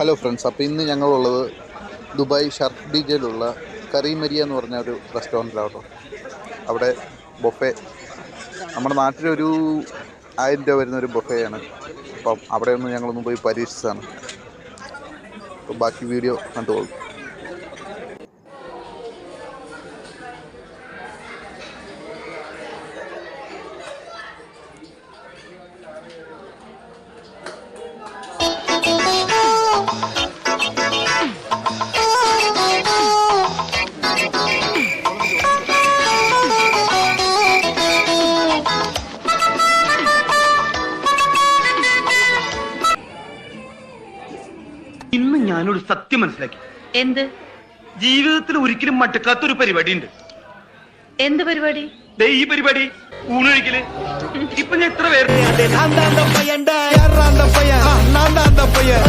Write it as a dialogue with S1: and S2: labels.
S1: Hello friends, അപ്പോൾ ഇന്ന് ഞങ്ങളുള്ളത് Dubai ഷർഫ് D ജയിലുള്ള കറീമരിയ എന്ന് പറഞ്ഞ ഒരു റെസ്റ്റോറൻറ്റിലാണ്. അവിടെ ബൊഫെ നമ്മുടെ നാട്ടിലൊരു 1000 രൂപ വരുന്നൊരു ബൊഫെയാണ്. അപ്പം അവിടെ ഒന്ന് ഞങ്ങളൊന്ന് പോയി പരീക്ഷിച്ചതാണ്. അപ്പോൾ ബാക്കി വീഡിയോ കണ്ടുകൊള്ളു.
S2: ഇന്ന് ഞാനൊരു സത്യം മനസ്സിലാക്കി.
S3: എന്ത്?
S2: ജീവിതത്തിൽ ഒരിക്കലും മടുക്കാത്തൊരു പരിപാടി ഉണ്ട്.
S3: എന്ത് പരിപാടി?
S2: ഈ പരിപാടി ഊണൊഴിക്കല്. ഇപ്പൊ ഞാൻ എത്ര പേര്